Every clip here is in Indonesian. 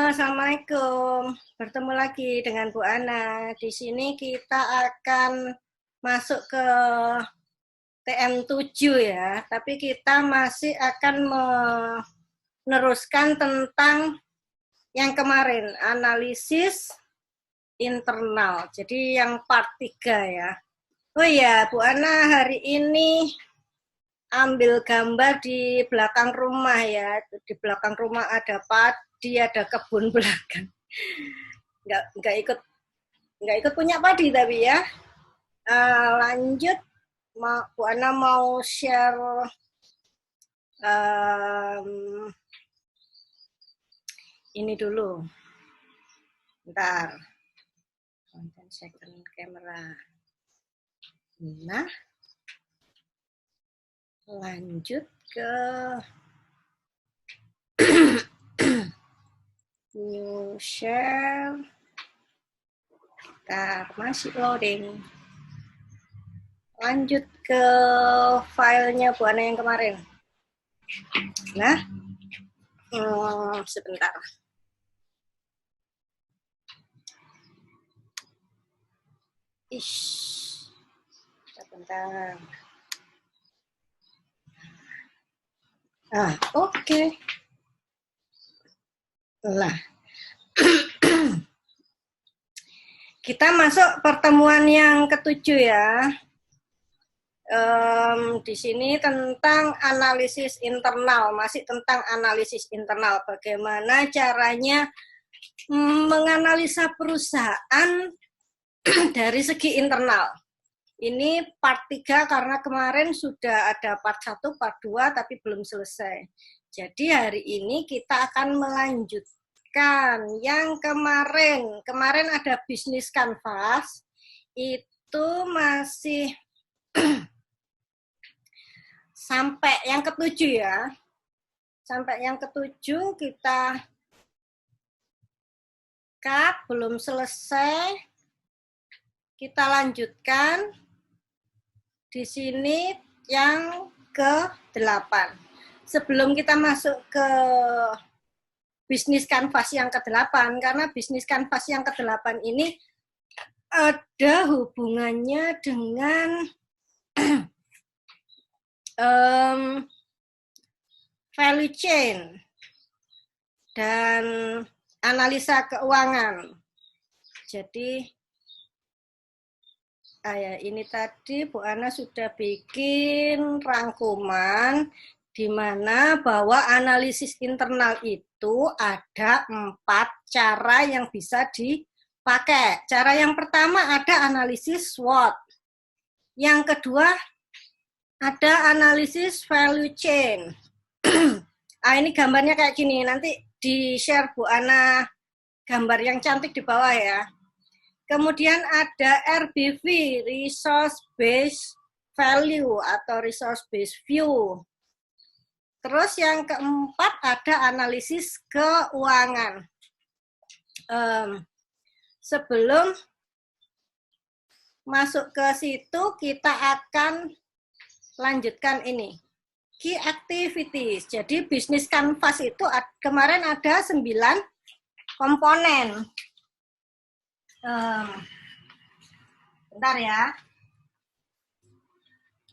Assalamualaikum. Bertemu lagi dengan Bu Ana. Di sini kita akan masuk ke TM7 ya, tapi kita masih akan meneruskan tentang yang kemarin, analisis internal. Jadi yang part 3 ya. Oh iya, Bu Ana hari ini ambil gambar di belakang rumah ya. Di belakang rumah ada padi, ada kebun belakang. Nggak ikut punya padi tapi ya. Lanjut, Bu Ana mau share ini dulu. Bentar. Content second camera. Nah, lanjut ke new share. Bentar, masih loading. Lanjut ke filenya Bu Ana yang kemarin. Nah, sebentar. Sebentar. Oke. Lah. Kita masuk pertemuan yang ketujuh ya. Di sini tentang analisis internal, masih tentang analisis internal. Bagaimana caranya menganalisa perusahaan dari segi internal. Ini part 3 karena kemarin sudah ada part 1, part 2 tapi belum selesai. Jadi hari ini kita akan melanjutkan yang kemarin. Kemarin ada bisnis canvas, itu masih sampai yang ketujuh ya. Sampai yang ketujuh kita cut, belum selesai. Kita lanjutkan. Di sini yang ke-8. Sebelum kita masuk ke bisnis kanvas yang ke-8, karena bisnis kanvas yang ke-8 ini ada hubungannya dengan value chain dan analisa keuangan. Jadi ini tadi Bu Ana sudah bikin rangkuman di mana bahwa analisis internal itu ada 4 cara yang bisa dipakai. Cara yang pertama ada analisis SWOT. Yang kedua ada analisis value chain. Ini gambarnya kayak gini. Nanti di-share Bu Ana gambar yang cantik di bawah ya. Kemudian ada RBV, Resource Based Value atau Resource Based View. Terus yang keempat ada analisis keuangan. Sebelum masuk ke situ, kita akan lanjutkan ini. Key Activities. Jadi bisnis canvas itu kemarin ada 9 komponen. Bentar ya.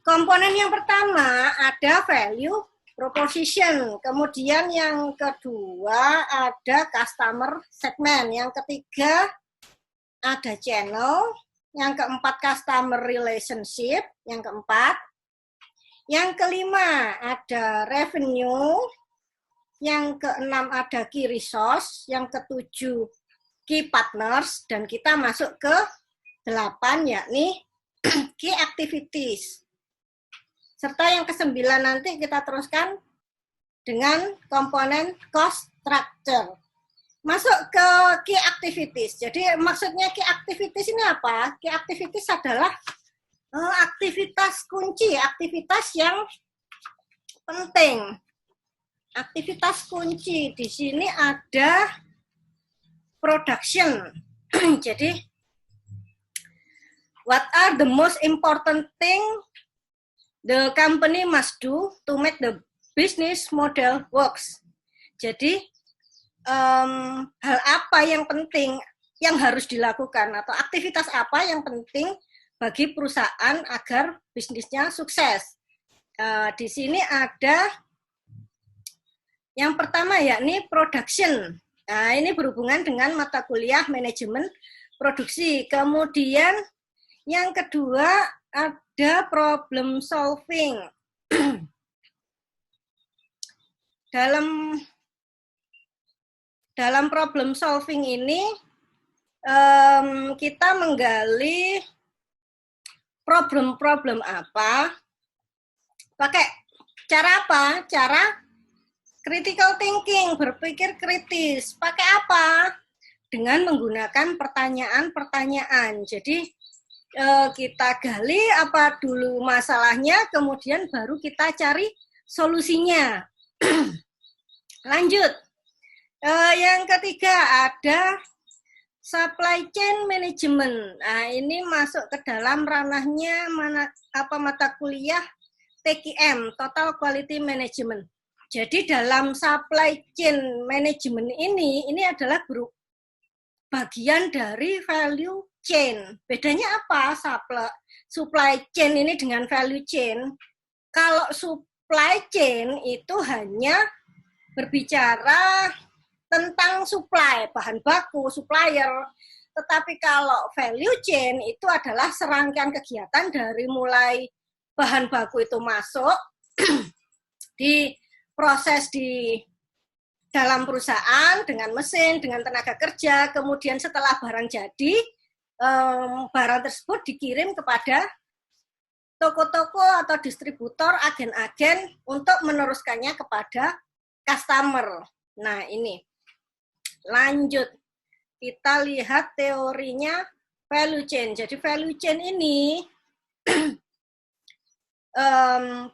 Komponen yang pertama ada value proposition, kemudian yang kedua ada customer segment, yang ketiga ada channel, yang keempat customer relationship, yang keempat, yang kelima ada revenue, yang keenam ada key resource, yang ketujuh key partners, dan kita masuk ke 8 yakni key activities. Serta yang ke-9 nanti kita teruskan dengan komponen cost structure. Masuk ke key activities. Jadi maksudnya key activities ini apa? Key activities adalah aktivitas kunci, aktivitas yang penting. Aktivitas kunci di sini ada production. Jadi, what are the most important thing the company must do to make the business model works? Jadi, hal apa yang penting yang harus dilakukan atau aktivitas apa yang penting bagi perusahaan agar bisnisnya sukses. Di sini ada yang pertama yakni production. Nah, ini berhubungan dengan mata kuliah manajemen produksi. Kemudian yang kedua ada problem solving. Dalam problem solving ini kita menggali problem-problem apa, pakai cara apa? Cara critical thinking, berpikir kritis. Pakai apa? Dengan menggunakan pertanyaan-pertanyaan. Jadi kita gali apa dulu masalahnya, kemudian baru kita cari solusinya. Lanjut. Yang ketiga ada supply chain management. Nah, ini masuk ke dalam ranahnya mata kuliah TQM, Total Quality Management. Jadi dalam supply chain management ini adalah bagian dari value chain. Bedanya apa supply chain ini dengan value chain? Kalau supply chain itu hanya berbicara tentang supply, bahan baku, supplier. Tetapi kalau value chain itu adalah serangkaian kegiatan dari mulai bahan baku itu masuk, diproses di dalam perusahaan dengan mesin, dengan tenaga kerja, kemudian setelah barang jadi, barang tersebut dikirim kepada toko-toko atau distributor, agen-agen untuk meneruskannya kepada customer. Nah, ini. Lanjut, kita lihat teorinya value chain. Jadi value chain ini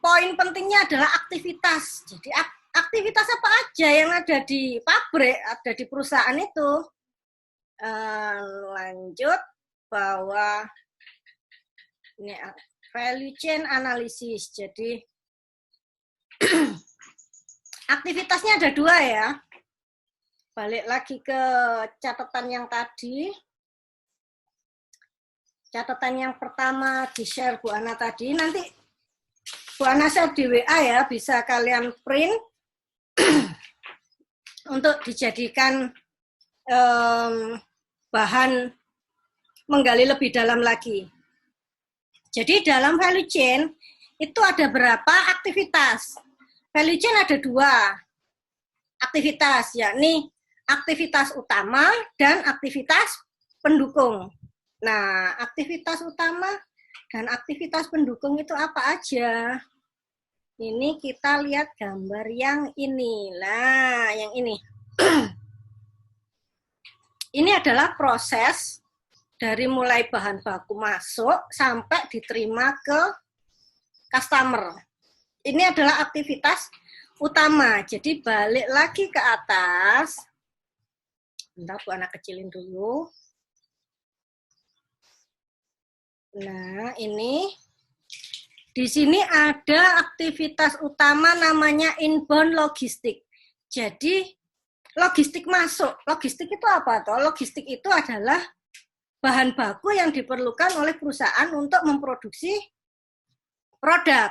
poin pentingnya adalah aktivitas. Jadi aktivitas apa aja yang ada di pabrik, ada di perusahaan itu. Lanjut, bahwa ini value chain analysis. Jadi aktivitasnya ada dua ya. Balik lagi ke catatan yang tadi. Catatan yang pertama di-share Bu Ana tadi. Nanti Bu Ana share di WA ya, bisa kalian print untuk dijadikan bahan menggali lebih dalam lagi. Jadi dalam value chain itu ada berapa aktivitas? Value chain ada dua aktivitas, yakni aktivitas utama dan aktivitas pendukung. Nah, aktivitas utama dan aktivitas pendukung itu apa aja? Ini kita lihat gambar yang ini. Nah, yang ini. Ini adalah proses dari mulai bahan baku masuk sampai diterima ke customer. Ini adalah aktivitas utama. Jadi balik lagi ke atas. Bentar, Bu Ana kecilin dulu. Nah, ini di sini ada aktivitas utama namanya inbound logistik. Jadi logistik masuk. Logistik itu apa toh? Logistik itu adalah bahan baku yang diperlukan oleh perusahaan untuk memproduksi produk.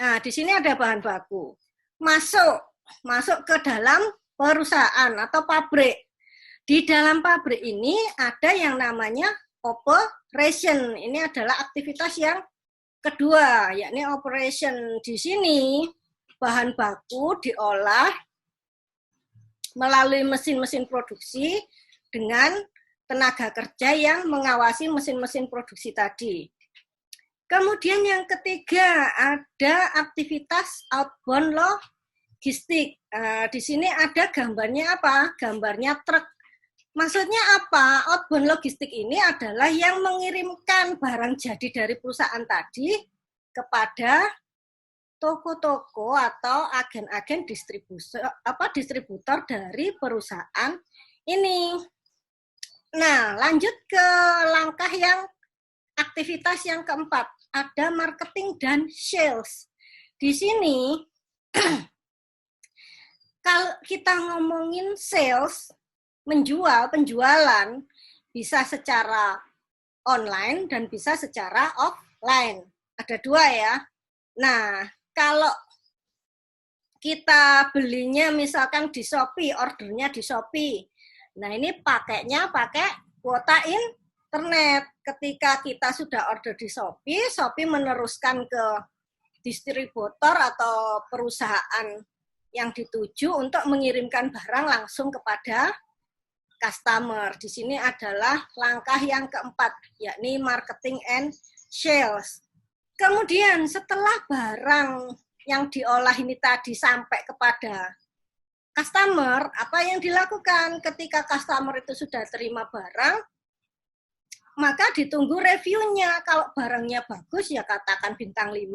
Nah, di sini ada bahan baku. Masuk ke dalam perusahaan atau pabrik. Di dalam pabrik ini ada yang namanya operation. Ini adalah aktivitas yang kedua, yakni operation. Di sini bahan baku diolah melalui mesin-mesin produksi dengan tenaga kerja yang mengawasi mesin-mesin produksi tadi. Kemudian yang ketiga ada aktivitas outbound logistik. Di sini ada gambarnya apa? Gambarnya truk. Maksudnya apa? Outbound logistik ini adalah yang mengirimkan barang jadi dari perusahaan tadi kepada toko-toko atau agen-agen distributor dari perusahaan ini. Nah, lanjut ke langkah yang aktivitas yang keempat, ada marketing dan sales. Di sini Kalau kita ngomongin sales, menjual, penjualan, bisa secara online dan bisa secara offline. Ada dua ya. Nah, kalau kita belinya misalkan di Shopee, ordernya di Shopee. Nah, ini pakainya pakai kuota internet. Ketika kita sudah order di Shopee, Shopee meneruskan ke distributor atau perusahaan yang dituju untuk mengirimkan barang langsung kepada customer. Di sini adalah langkah yang keempat, yakni marketing and sales. Kemudian setelah barang yang diolah ini tadi sampai kepada customer, apa yang dilakukan ketika customer itu sudah terima barang, maka ditunggu reviewnya. Kalau barangnya bagus ya katakan bintang 5,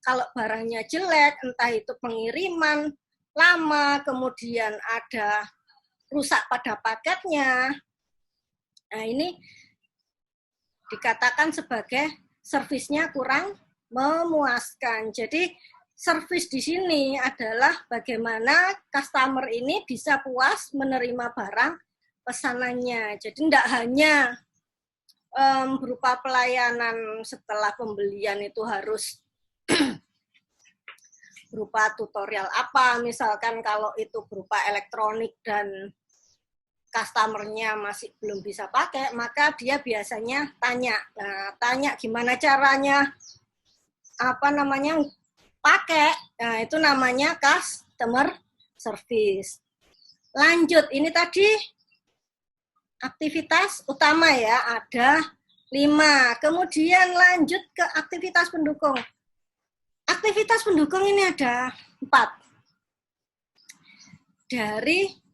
kalau barangnya jelek, entah itu pengiriman lama, kemudian ada rusak pada paketnya, nah ini dikatakan sebagai servisnya kurang memuaskan. Jadi servis di sini adalah bagaimana customer ini bisa puas menerima barang pesanannya. Jadi tidak hanya berupa pelayanan setelah pembelian itu harus berupa tutorial apa, misalkan kalau itu berupa elektronik dan customer-nya masih belum bisa pakai, maka dia biasanya tanya. Nah, tanya gimana caranya pakai. Nah, itu namanya customer service. Lanjut, ini tadi aktivitas utama ya, ada 5. Kemudian lanjut ke aktivitas pendukung. Aktivitas pendukung ini ada 4. Dari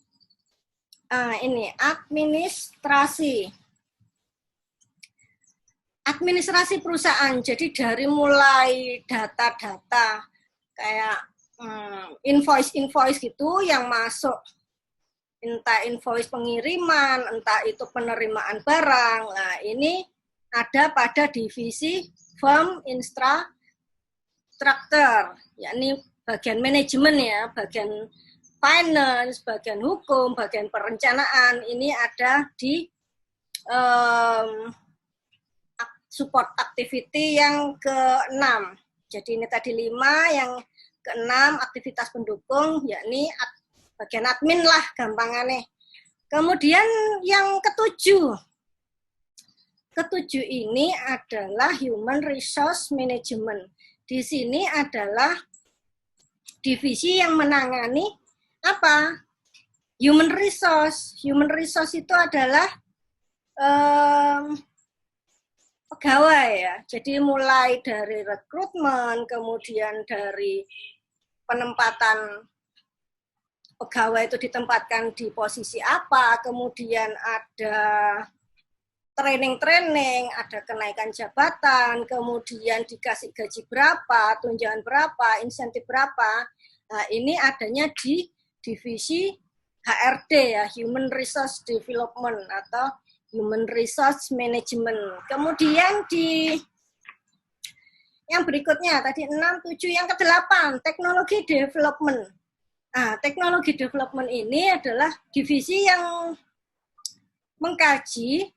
ini administrasi. Administrasi perusahaan. Jadi dari mulai data-data kayak invoice-invoice gitu yang masuk, entah invoice pengiriman, entah itu penerimaan barang. Nah, ini ada pada divisi firm instructor, yakni bagian manajemen ya, bagian finance, bagian hukum, bagian perencanaan. Ini ada di support activity yang ke-6. Jadi ini tadi 5, yang ke-6 aktivitas pendukung, yakni bagian admin lah gampangannya. Kemudian yang ke-7. Ke-7 ini adalah human resource management. Di sini adalah divisi yang menangani apa? Human resource. Human resource itu adalah pegawai ya. Jadi mulai dari rekrutmen, kemudian dari penempatan pegawai itu ditempatkan di posisi apa, kemudian ada training-training, ada kenaikan jabatan, kemudian dikasih gaji berapa, tunjangan berapa, insentif berapa. Nah, ini adanya di divisi HRD ya, Human Resource Development atau Human Resource Management. Kemudian di yang berikutnya tadi 6, 7, yang ke-8 teknologi development. Nah, teknologi development ini adalah divisi yang mengkaji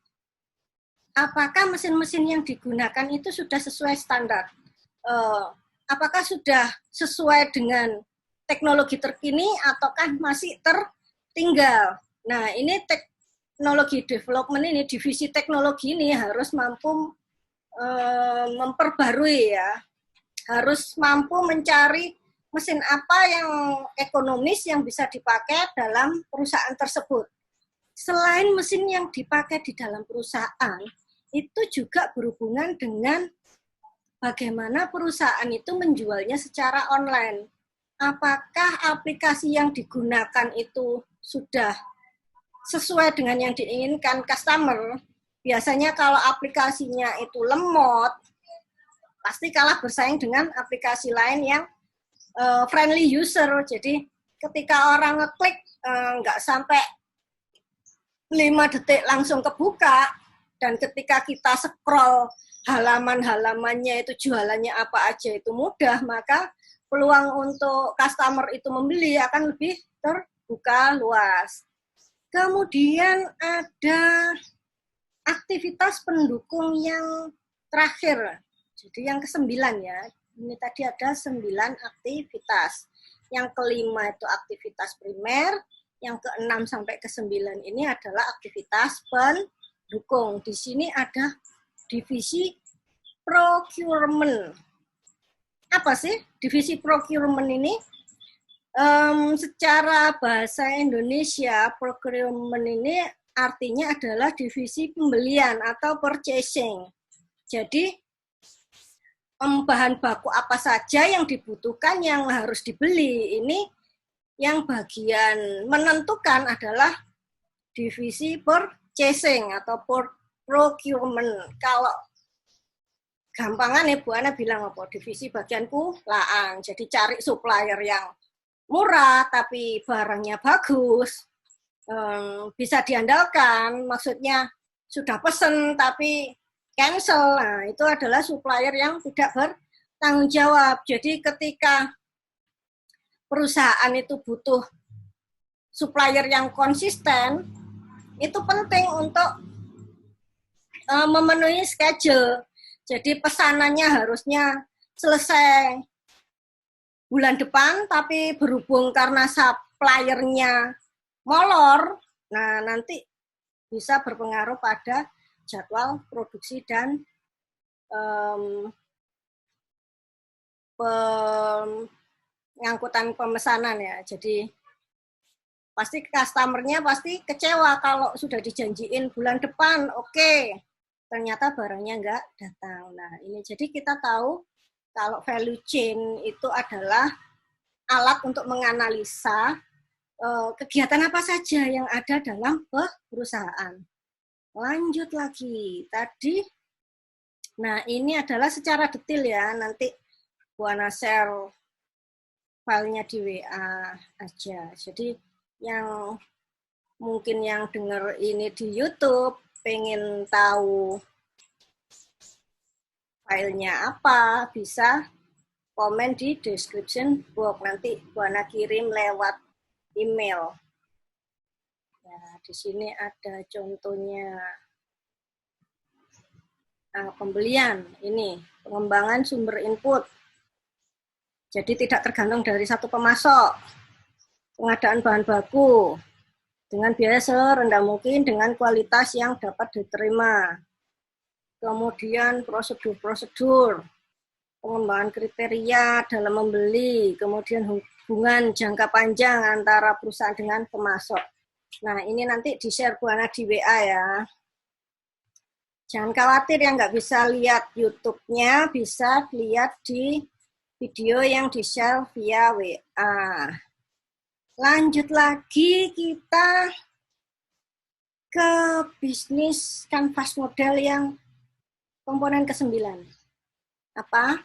apakah mesin-mesin yang digunakan itu sudah sesuai standar. Apakah sudah sesuai dengan teknologi terkini ataukah masih tertinggal. Nah, ini teknologi development ini, divisi teknologi ini harus mampu memperbarui ya, harus mampu mencari mesin apa yang ekonomis yang bisa dipakai dalam perusahaan tersebut. Selain mesin yang dipakai di dalam perusahaan, itu juga berhubungan dengan bagaimana perusahaan itu menjualnya secara online. Apakah aplikasi yang digunakan itu sudah sesuai dengan yang diinginkan customer? Biasanya kalau aplikasinya itu lemot, pasti kalah bersaing dengan aplikasi lain yang friendly user. Jadi ketika orang ngeklik nggak sampai 5 detik langsung kebuka, dan ketika kita scroll halaman-halamannya itu jualannya apa aja itu mudah, maka peluang untuk customer itu membeli akan lebih terbuka luas. Kemudian ada aktivitas pendukung yang terakhir. Jadi yang ke-9 ya. Ini tadi ada 9 aktivitas. Yang kelima itu aktivitas primer, yang ke-6 sampai ke-9 ini adalah aktivitas pendukung. Di sini ada divisi procurement. Apa sih divisi procurement ini? Secara bahasa Indonesia, procurement ini artinya adalah divisi pembelian atau purchasing. Jadi, bahan baku apa saja yang dibutuhkan, yang harus dibeli, ini yang bagian menentukan adalah divisi purchasing atau procurement. Kalau gampangan ya Bu Ana bilang apa? Divisi bagian kulaan. Jadi cari supplier yang murah tapi barangnya bagus, bisa diandalkan. Maksudnya sudah pesen tapi cancel. Nah, itu adalah supplier yang tidak bertanggung jawab. Jadi ketika perusahaan itu butuh supplier yang konsisten, itu penting untuk memenuhi schedule. Jadi pesanannya harusnya selesai bulan depan, tapi berhubung karena suppliernya molor, nah nanti bisa berpengaruh pada jadwal produksi dan pengangkutan pemesanan ya. Jadi pasti customer-nya pasti kecewa kalau sudah dijanjiin bulan depan, oke, ternyata barangnya nggak datang. Nah ini jadi kita tahu kalau value chain itu adalah alat untuk menganalisa kegiatan apa saja yang ada dalam perusahaan. Lanjut lagi, tadi, nah ini adalah secara detail ya, nanti Bu Ana share filenya di WA aja. Jadi yang mungkin yang dengar ini di YouTube, pengen tahu filenya apa, bisa komen di description box. Nanti Bu Ana kirim lewat email. Ya, di sini ada contohnya pembelian. Ini pengembangan sumber input. Jadi tidak tergantung dari satu pemasok. Pengadaan bahan baku dengan biaya serendah mungkin dengan kualitas yang dapat diterima. Kemudian prosedur-prosedur, pengembangan kriteria dalam membeli, kemudian hubungan jangka panjang antara perusahaan dengan pemasok. Nah, ini nanti di-share Bu Ana di WA ya. Jangan khawatir yang nggak bisa lihat YouTube-nya, bisa lihat di video yang di-share via WA. Lanjut lagi kita ke bisnis canvas model yang komponen ke-9. Apa?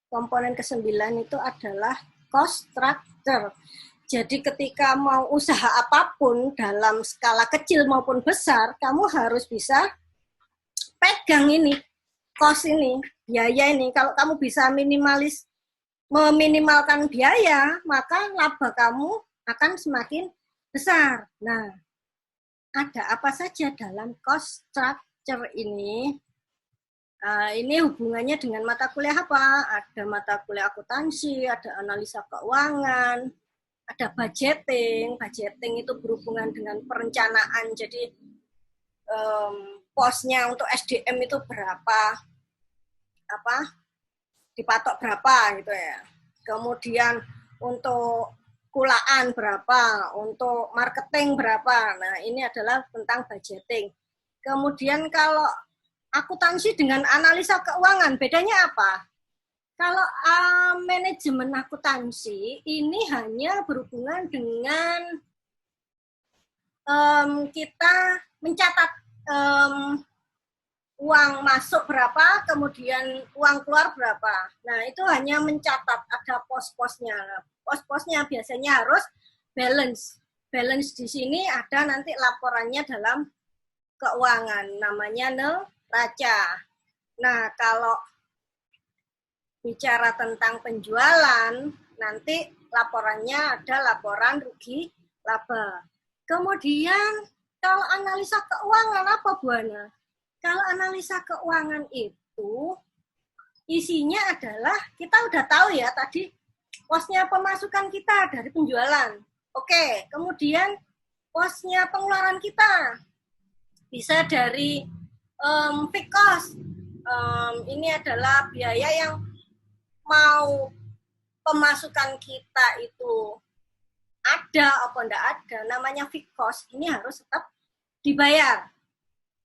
Komponen ke-9 itu adalah cost structure. Jadi ketika mau usaha apapun dalam skala kecil maupun besar, kamu harus bisa pegang ini, cost ini, biaya ini. Kalau kamu bisa meminimalkan biaya, maka laba kamu akan semakin besar. Nah, ada apa saja dalam cost structure ini? Ini hubungannya dengan mata kuliah apa? Ada mata kuliah akuntansi, ada analisa keuangan, ada budgeting. Budgeting itu berhubungan dengan perencanaan. Jadi posnya untuk SDM itu berapa? Dipatok berapa gitu ya. Kemudian untuk kulaan berapa, untuk marketing berapa. Nah, ini adalah tentang budgeting. Kemudian kalau akuntansi dengan analisa keuangan, bedanya apa? Kalau manajemen akuntansi ini hanya berhubungan dengan kita mencatat uang masuk berapa, kemudian uang keluar berapa. Nah, itu hanya mencatat, ada pos-posnya. Pos-posnya biasanya harus balance. Balance di sini ada nanti laporannya dalam keuangan, namanya neraca. Nah, kalau bicara tentang penjualan, nanti laporannya ada laporan rugi laba. Kemudian kalau analisa keuangan apa Bu Ana? Kalau analisa keuangan itu isinya adalah kita udah tahu ya tadi posnya pemasukan kita dari penjualan. Oke, kemudian posnya pengeluaran kita bisa dari fixed cost. Ini adalah biaya yang mau pemasukan kita itu ada apa enggak ada, namanya fixed cost, ini harus tetap dibayar.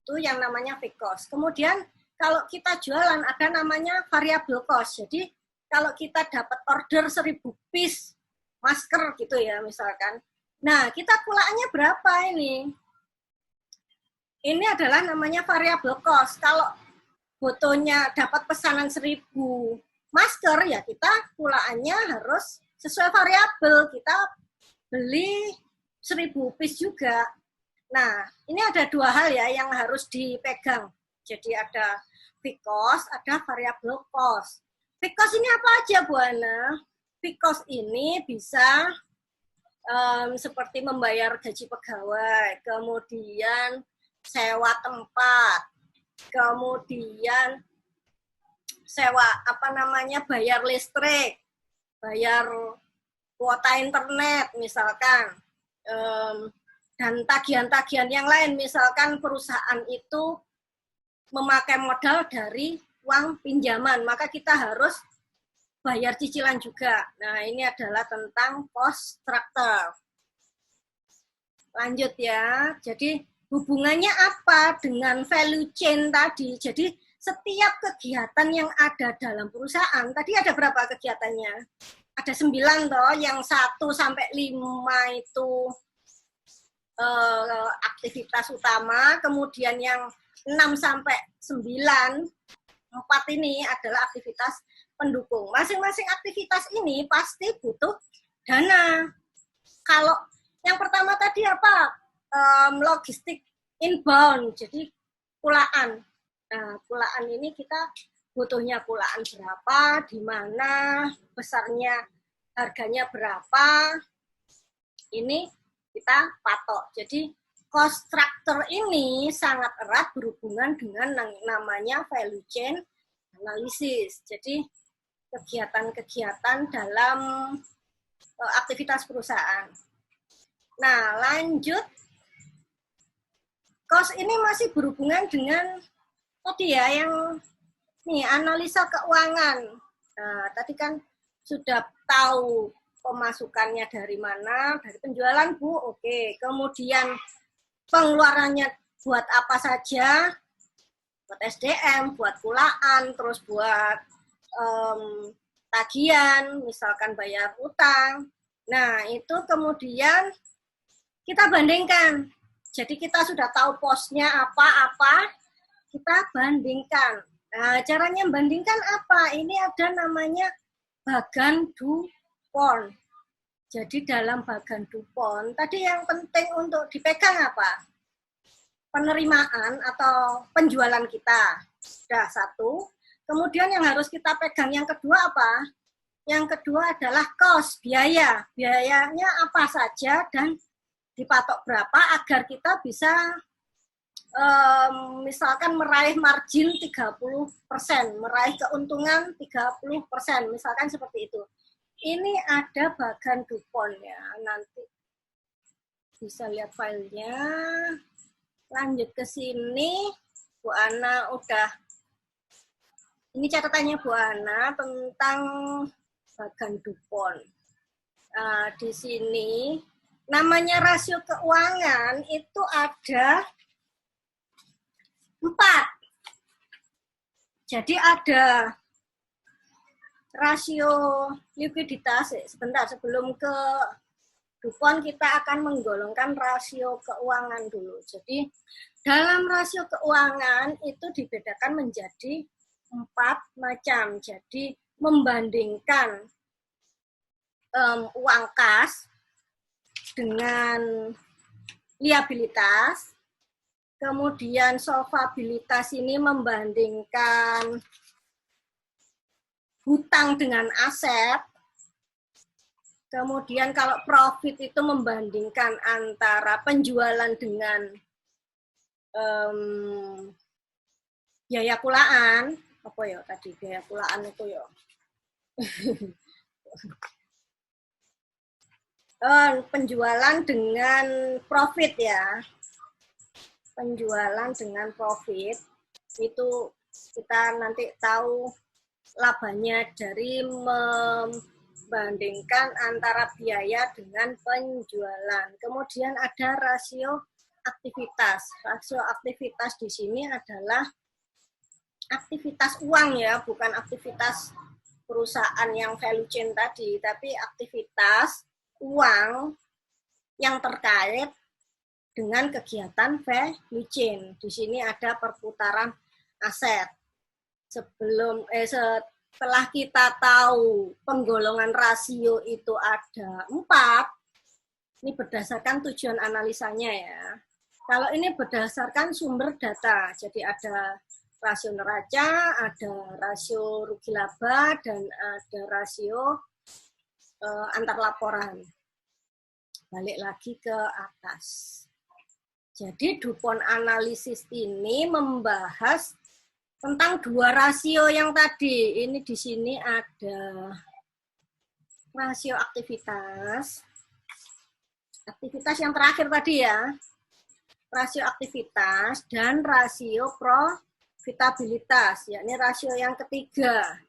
Itu yang namanya fixed cost. Kemudian kalau kita jualan ada namanya variable cost. Jadi kalau kita dapat order 1000 piece masker gitu ya misalkan. Nah, kita kulaannya berapa ini? Ini adalah namanya variable cost. Kalau fotonya dapat pesanan 1000 masker, ya kita kulaannya harus sesuai variabel. Kita beli 1000 piece juga. Nah, ini ada dua hal ya yang harus dipegang. Jadi ada fixed cost, ada variable cost. Fixed cost ini apa aja, Bu Ana? Fixed cost ini bisa seperti membayar gaji pegawai, kemudian sewa tempat, kemudian sewa bayar listrik, bayar kuota internet misalkan, dan tagihan-tagihan yang lain. Misalkan perusahaan itu memakai modal dari uang pinjaman, maka kita harus bayar cicilan juga. Nah, ini adalah tentang cost structure. Lanjut ya. Jadi hubungannya apa dengan value chain tadi? Jadi setiap kegiatan yang ada dalam perusahaan, tadi ada berapa kegiatannya? Ada 9 toh, yang 1 sampai 5 itu aktivitas utama, kemudian yang 6 sampai 9, 4 ini adalah aktivitas pendukung. Masing-masing aktivitas ini pasti butuh dana. Kalau yang pertama tadi apa? Logistik inbound, jadi kulaan. Nah, kulaan ini kita butuhnya kulaan berapa, di mana, besarnya, harganya berapa, ini kita patok. Jadi cost structure ini sangat erat berhubungan dengan namanya value chain analysis. Jadi kegiatan-kegiatan dalam aktivitas perusahaan. Nah, lanjut. Cost ini masih berhubungan dengan tadi ya, yang nih analisa keuangan. Nah, tadi kan sudah tahu pemasukannya dari mana, dari penjualan Bu, oke. Kemudian pengeluarannya buat apa saja, buat SDM, buat kulaan, terus buat tagihan, misalkan bayar utang. Nah, itu kemudian kita bandingkan. Jadi kita sudah tahu posnya apa-apa, kita bandingkan. Nah, caranya membandingkan apa? Ini ada namanya bagan DuPont. Jadi dalam bagan DuPont, tadi yang penting untuk dipegang apa? Penerimaan atau penjualan kita. Sudah satu. Kemudian yang harus kita pegang yang kedua apa? Yang kedua adalah cost, biaya. Biayanya apa saja dan dipatok berapa agar kita bisa misalkan meraih margin 30%, meraih keuntungan 30%, misalkan seperti itu. Ini ada bagan DuPont ya, nanti bisa lihat filenya. Lanjut ke sini, Bu Ana udah, ini catatannya Bu Ana tentang bagan DuPont. Di sini namanya rasio keuangan itu ada 4. Jadi ada rasio likuiditas. Sebentar, sebelum ke DuPont kita akan menggolongkan rasio keuangan dulu. Jadi dalam rasio keuangan itu dibedakan menjadi 4 macam. Jadi membandingkan uang kas dengan liabilitas. Kemudian solvabilitas ini membandingkan hutang dengan aset. Kemudian kalau profit itu membandingkan antara penjualan dengan biaya kulaan, apa ya tadi biaya kulaan itu ya. Penjualan dengan profit ya. Penjualan dengan profit itu kita nanti tahu labanya dari membandingkan antara biaya dengan penjualan. Kemudian ada rasio aktivitas. Rasio aktivitas di sini adalah aktivitas uang ya, bukan aktivitas perusahaan yang value chain tadi, tapi aktivitas uang yang terkait dengan kegiatan value chain. Di sini ada perputaran aset. Setelah kita tahu penggolongan rasio itu ada 4, ini berdasarkan tujuan analisanya ya. Kalau ini berdasarkan sumber data, jadi ada rasio neraca, ada rasio rugi laba, dan ada rasio antar laporan. Balik lagi ke atas. Jadi DuPont analisis ini membahas tentang 2 rasio yang tadi. Ini di sini ada rasio aktivitas. Aktivitas yang terakhir tadi ya. Rasio aktivitas dan rasio profitabilitas, yakni rasio yang ketiga.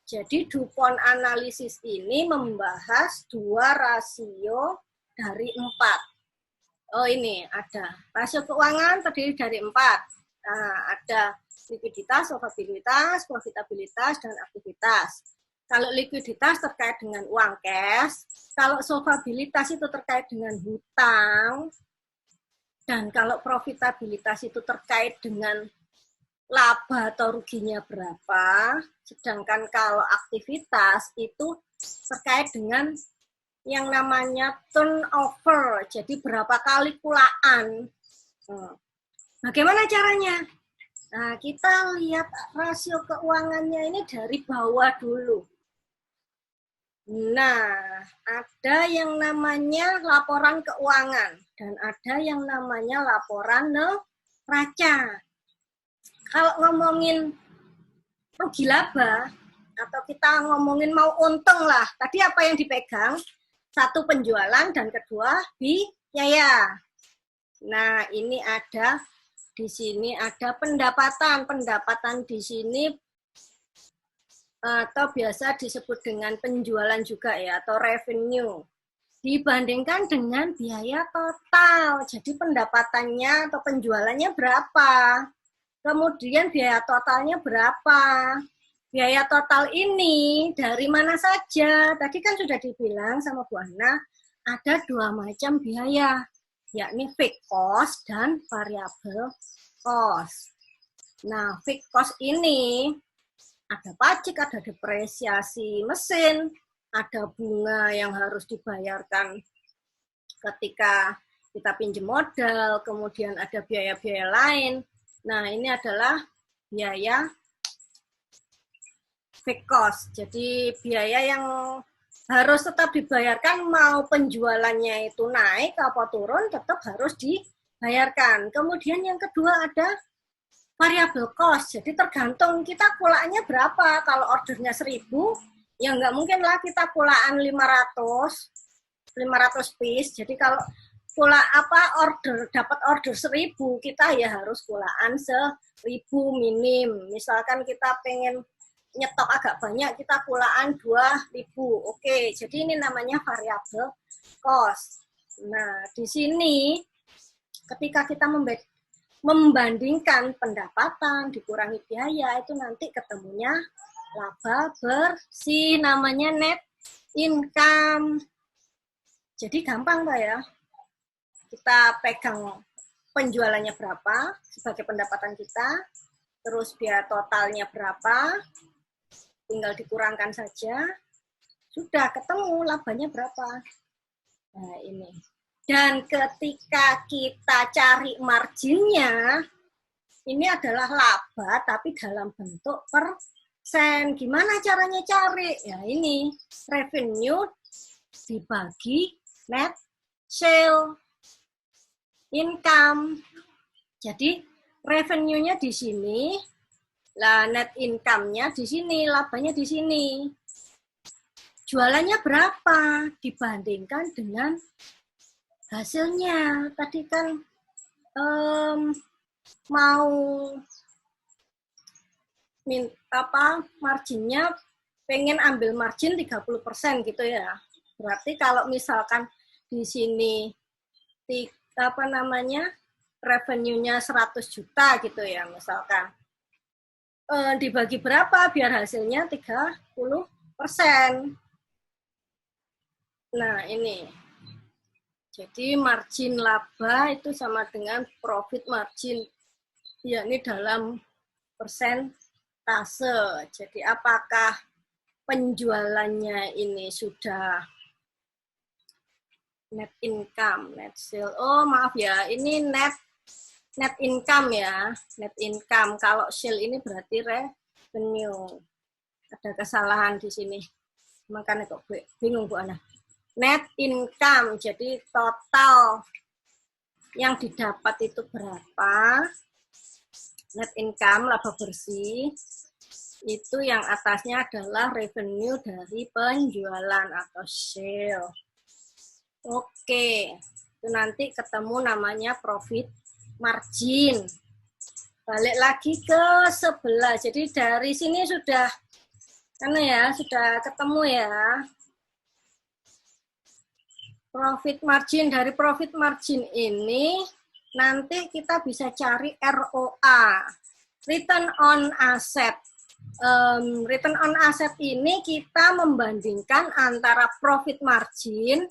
Jadi DuPont analisis ini membahas 2 rasio dari 4. Oh ini ada rasio keuangan terdiri dari 4. Nah, ada likuiditas, solvabilitas, profitabilitas, dan aktivitas. Kalau likuiditas terkait dengan uang cash, kalau solvabilitas itu terkait dengan hutang, dan kalau profitabilitas itu terkait dengan laba atau ruginya berapa, sedangkan kalau aktivitas itu terkait dengan yang namanya turnover, jadi berapa kali kulaan. Bagaimana caranya? Nah, kita lihat rasio keuangannya ini dari bawah dulu. Nah, ada yang namanya laporan keuangan dan ada yang namanya laporan neraca. Kalau ngomongin rugi laba atau kita ngomongin mau untung lah, tadi apa yang dipegang? 1 penjualan dan kedua biaya. Nah, ini ada di sini ada pendapatan. Pendapatan di sini atau biasa disebut dengan penjualan juga ya, atau revenue. Dibandingkan dengan biaya total. Jadi pendapatannya atau penjualannya berapa? Kemudian biaya totalnya berapa? Biaya total ini dari mana saja? Tadi kan sudah dibilang sama Bu Ana, ada 2 macam biaya, yakni fixed cost dan variable cost. Nah, fixed cost ini ada pajak, ada depresiasi mesin, ada bunga yang harus dibayarkan ketika kita pinjam modal, kemudian ada biaya-biaya lain. Nah, ini adalah biaya fixed cost. Jadi biaya yang harus tetap dibayarkan, mau penjualannya itu naik atau turun, tetap harus dibayarkan. Kemudian yang kedua ada variable cost. Jadi tergantung kita kulaannya berapa. Kalau ordernya 1.000, ya nggak mungkin lah kita kulaan 500 piece. Jadi kalau dapat order 1.000, kita ya harus kulaan 1.000 minim. Misalkan kita pengen nyetok agak banyak, kita kulaan 2.000. Oke, jadi ini namanya variable cost. Nah, di sini ketika kita membandingkan pendapatan dikurangi biaya, itu nanti ketemunya laba bersih, namanya net income. Jadi gampang Pak ya. Kita pegang penjualannya berapa sebagai pendapatan kita, terus biaya totalnya berapa, tinggal dikurangkan saja, sudah ketemu labanya berapa. Nah ini. Dan ketika kita cari marginnya, ini adalah laba tapi dalam bentuk persen. Gimana caranya cari? Ya ini, revenue dibagi net sale income. Jadi revenue-nya di sini, lah net income-nya di sini, labanya di sini. Jualannya berapa dibandingkan dengan hasilnya. Tadi kan mau marginnya pengen ambil margin 30% gitu ya. Berarti kalau misalkan di sini revenue-nya 100 juta gitu ya misalkan. Dibagi berapa biar hasilnya 30%. Nah, ini. Jadi margin laba itu sama dengan profit margin, yakni dalam persentase. Jadi apakah penjualannya ini sudah net income, net sale. Oh, maaf ya, ini net income ya, net income. Kalau sale ini berarti revenue. Ada kesalahan di sini. Makanya kok bingung Bu Ana. Net income, jadi total yang didapat itu berapa? Net income, laba bersih. Itu yang atasnya adalah revenue dari penjualan atau sale. Oke, itu nanti ketemu namanya profit margin. Balik lagi ke sebelah. Jadi dari sini sudah ketemu ya. Profit margin, dari profit margin ini nanti kita bisa cari ROA, return on asset. Return on asset ini kita membandingkan antara profit margin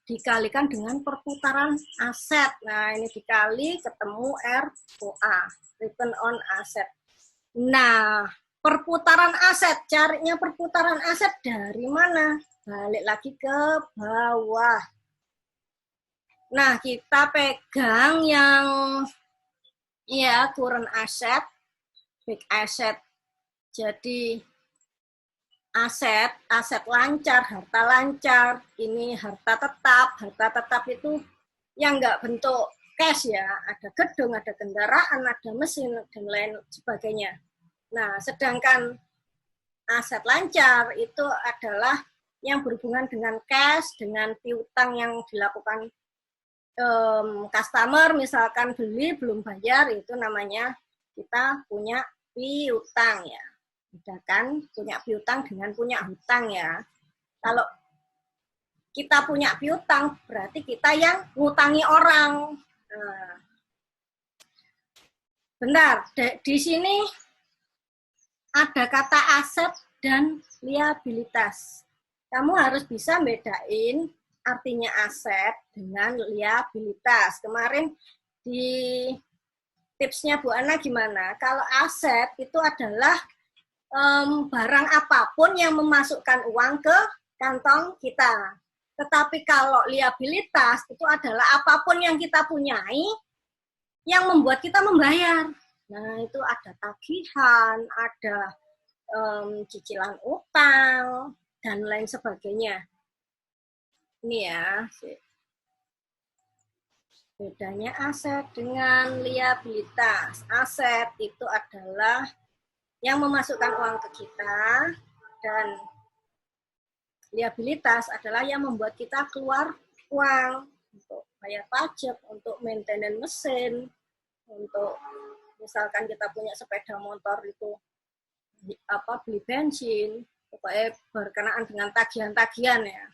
dikalikan dengan perputaran aset. Nah, ini dikali ketemu ROA, return on asset. Nah, perputaran aset, carinya perputaran aset dari mana? Balik lagi ke bawah. Nah, kita pegang yang current asset, big asset. Jadi aset lancar, harta lancar, ini harta tetap itu yang nggak bentuk cash ya, ada gedung, ada kendaraan, ada mesin, dan lain sebagainya. Nah, sedangkan aset lancar itu adalah yang berhubungan dengan cash, dengan piutang yang dilakukan customer, misalkan beli belum bayar, itu namanya kita punya piutang ya. Bedakan punya piutang dengan punya hutang ya. Kalau kita punya piutang, berarti kita yang ngutangi orang. Nah, benar, di sini ada kata aset dan liabilitas. Kamu harus bisa bedain artinya aset dengan liabilitas. Kemarin di tipsnya Bu Ana gimana? Kalau aset itu adalah barang apapun yang memasukkan uang ke kantong kita. Tetapi kalau liabilitas itu adalah apapun yang kita punyai yang membuat kita membayar. Nah, itu ada tagihan, ada cicilan utang, dan lain sebagainya. Ini ya, bedanya aset dengan liabilitas. Aset itu adalah yang memasukkan uang ke kita, dan liabilitas adalah yang membuat kita keluar uang untuk bayar pajak, untuk maintenance mesin, untuk misalkan kita punya sepeda motor itu beli bensin, pokoknya berkenaan dengan tagihan-tagihan ya.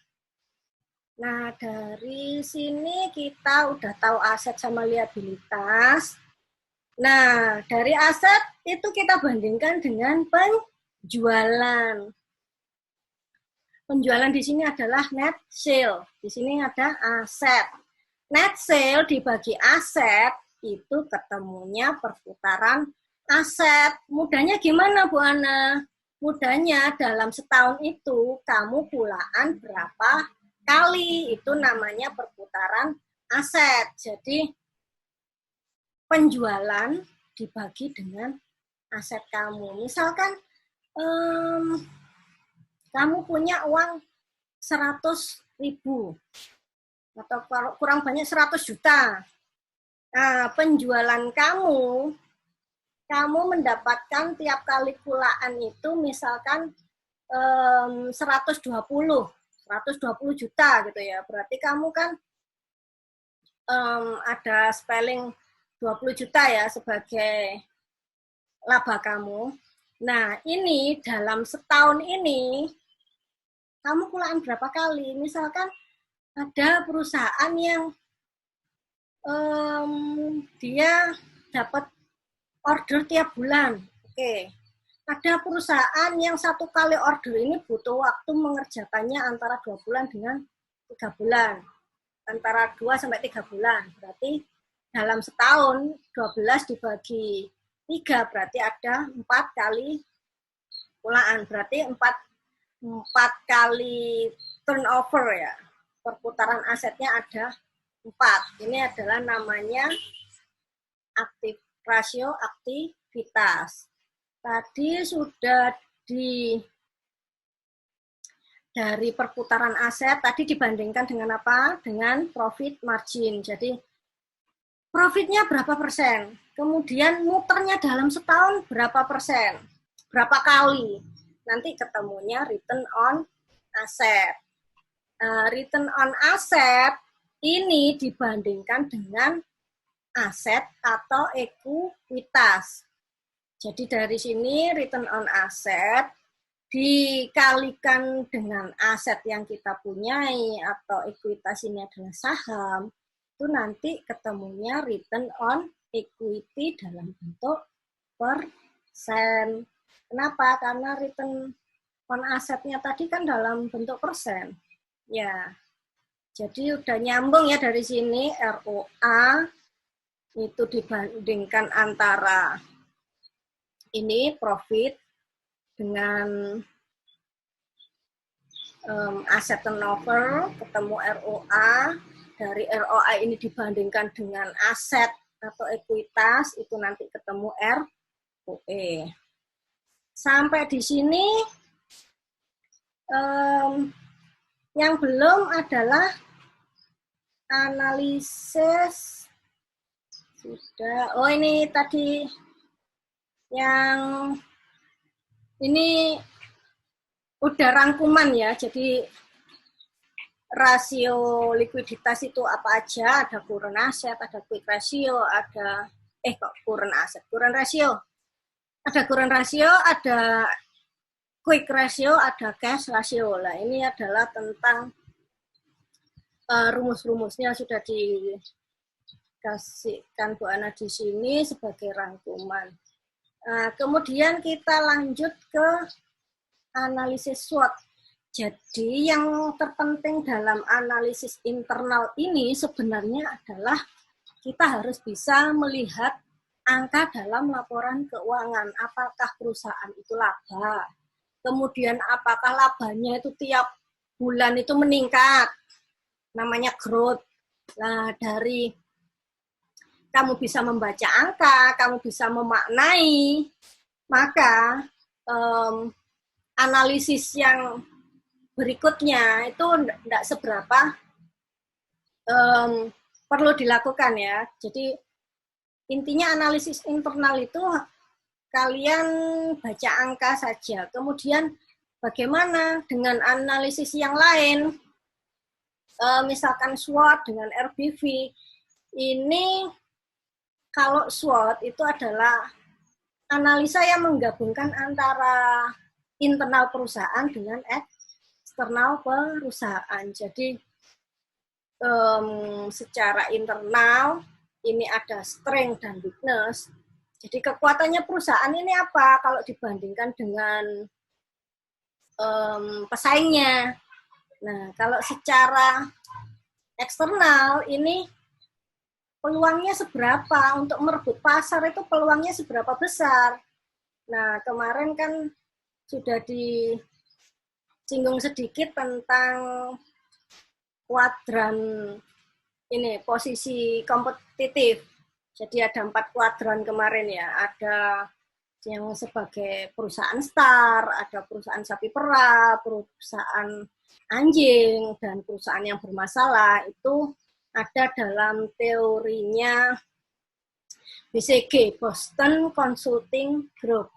Nah, dari sini kita udah tahu aset sama liabilitas. Nah, dari aset itu kita bandingkan dengan penjualan. Penjualan di sini adalah net sale. Di sini ada aset. Net sale dibagi aset itu ketemunya perputaran aset. Mudahnya gimana Bu Ana? Mudahnya dalam setahun itu kamu pulaan berapa kali. Itu namanya perputaran aset. Jadi penjualan dibagi dengan aset kamu. Misalkan kamu punya uang 100.000 atau kurang banyak 100 juta. Nah, penjualan kamu mendapatkan tiap kali kulaan itu misalkan 120 juta gitu ya. Berarti kamu kan ada spelling 20 juta ya sebagai laba kamu. Nah, ini dalam setahun ini kamu kulaan berapa kali? Misalkan ada perusahaan yang dia dapat order tiap bulan. Oke. Ada perusahaan yang satu kali order ini butuh waktu mengerjakannya antara 2 bulan dengan 3 bulan. Antara 2 sampai 3 bulan. Berarti dalam setahun 12 dibagi 3 berarti ada 4 kali kulaan. Berarti 4 kali turnover ya. Perputaran asetnya ada 4. Ini adalah namanya rasio aktivitas. Tadi sudah dari perputaran aset, tadi dibandingkan dengan apa? Dengan profit margin. Jadi profitnya berapa persen? Kemudian muternya dalam setahun berapa persen? Berapa kali? Nanti ketemunya return on asset. Return on asset ini dibandingkan dengan aset atau ekuitas. Jadi dari sini return on asset dikalikan dengan aset yang kita punyai atau ekuitas ini adalah saham, itu nanti ketemunya return on equity dalam bentuk persen. Kenapa? Karena return on asetnya tadi kan dalam bentuk persen. Ya, jadi udah nyambung ya dari sini ROA itu dibandingkan antara ini profit dengan aset turnover, ketemu ROA. Dari ROA ini dibandingkan dengan aset atau ekuitas, itu nanti ketemu ROE. Sampai di sini yang belum adalah analisis. Sudah. Oh, ini tadi yang ini udah rangkuman ya, jadi rasio likuiditas itu apa aja, ada current asset, ada quick ratio, ada current asset, current ratio, ada current ratio, ada quick ratio, ada cash ratio. Nah, ini adalah tentang rumus-rumusnya sudah dikasihkan Bu Ana di sini sebagai rangkuman. Nah, kemudian kita lanjut ke analisis SWOT. Jadi yang terpenting dalam analisis internal ini sebenarnya adalah kita harus bisa melihat angka dalam laporan keuangan. Apakah perusahaan itu laba? Kemudian apakah labanya itu tiap bulan itu meningkat? Namanya growth. Nah, dari kamu bisa membaca angka, kamu bisa memaknai, maka analisis yang berikutnya itu tidak seberapa perlu dilakukan ya. Jadi intinya analisis internal itu kalian baca angka saja. Kemudian bagaimana dengan analisis yang lain, misalkan SWOT dengan RBV, ini kalau SWOT itu adalah analisa yang menggabungkan antara internal perusahaan dengan eksternal perusahaan. Jadi secara internal ini ada strength dan weakness. Jadi kekuatannya perusahaan ini apa kalau dibandingkan dengan pesaingnya. Nah, kalau secara eksternal ini peluangnya seberapa untuk merebut pasar, itu peluangnya seberapa besar. Nah, kemarin kan sudah disinggung sedikit tentang kuadran ini, posisi kompetitif. Jadi ada 4 kuadran kemarin ya, ada yang sebagai perusahaan star, ada perusahaan sapi perah, perusahaan anjing, dan perusahaan yang bermasalah itu ada dalam teorinya BCG, Boston Consulting Group.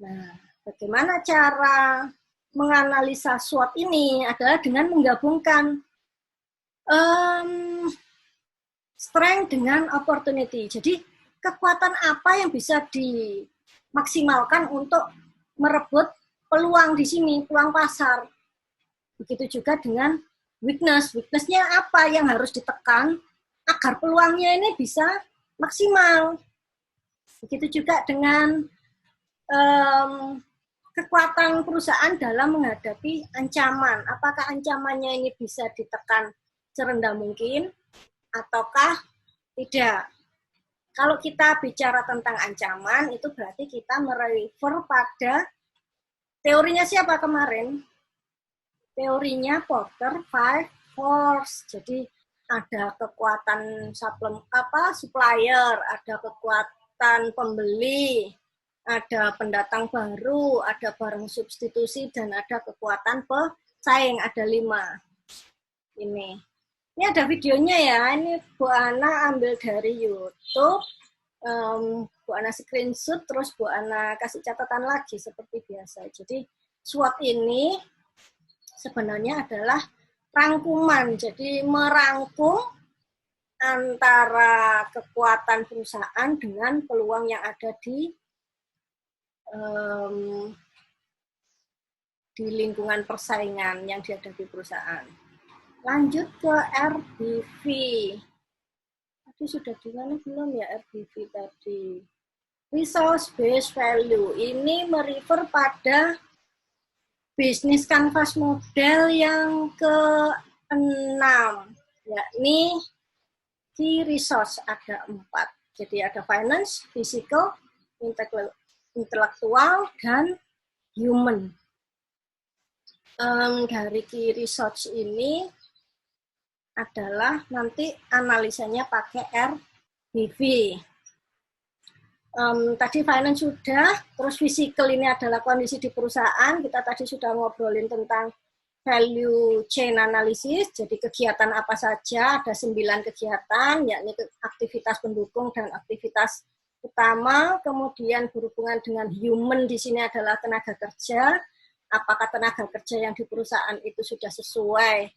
Nah, bagaimana cara menganalisa SWOT ini adalah dengan menggabungkan strength dengan opportunity. Jadi kekuatan apa yang bisa dimaksimalkan untuk merebut peluang di sini, peluang pasar. Begitu juga dengan weakness. Weakness-nya apa yang harus ditekan agar peluangnya ini bisa maksimal. Begitu juga dengan kekuatan perusahaan dalam menghadapi ancaman. Apakah ancamannya ini bisa ditekan serendah mungkin ataukah tidak? Kalau kita bicara tentang ancaman, itu berarti kita merefer pada teorinya siapa kemarin? Teorinya Porter Five Force. Jadi ada kekuatan supplier, ada kekuatan pembeli, ada pendatang baru, ada barang substitusi, dan ada kekuatan pesaing, ada 5. Ini ada videonya ya, ini Bu Ana ambil dari YouTube, Bu Ana screenshot, terus Bu Ana kasih catatan lagi seperti biasa. Jadi SWOT ini sebenarnya adalah rangkuman, jadi merangkum antara kekuatan perusahaan dengan peluang yang ada di lingkungan persaingan yang dihadapi perusahaan. Lanjut ke RBV. Tadi sudah di mana belum ya RBV tadi? Resource Based Value. Ini merefer pada bisnis canvas model yang ke-6, yakni key resource ada 4. Jadi ada finance, physical, intelektual, dan human. Dari key resource ini adalah nanti analisanya pakai RBV. Tadi finance sudah, terus physical ini adalah kondisi di perusahaan. Kita tadi sudah ngobrolin tentang value chain analysis, jadi kegiatan apa saja, ada 9 kegiatan, yakni aktivitas pendukung dan aktivitas utama. Kemudian berhubungan dengan human di sini adalah tenaga kerja. Apakah tenaga kerja yang di perusahaan itu sudah sesuai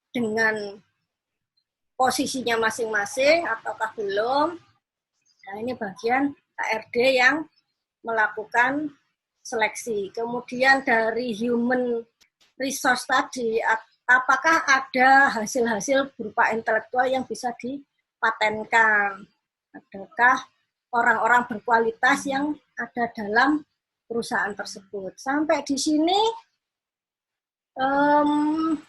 dengan posisinya masing-masing ataukah belum? Nah, ini bagian HRD yang melakukan seleksi. Kemudian dari human resource tadi, apakah ada hasil-hasil berupa intelektual yang bisa dipatenkan? Adakah orang-orang berkualitas yang ada dalam perusahaan tersebut? Sampai di sini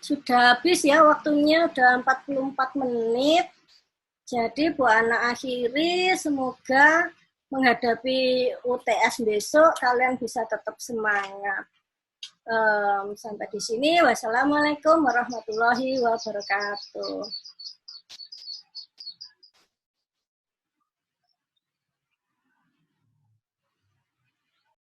sudah habis ya waktunya, udah 44 menit. Jadi Bu Ana akhiri, semoga menghadapi UTS besok kalian bisa tetap semangat. Sampai di sini, wassalamualaikum warahmatullahi wabarakatuh.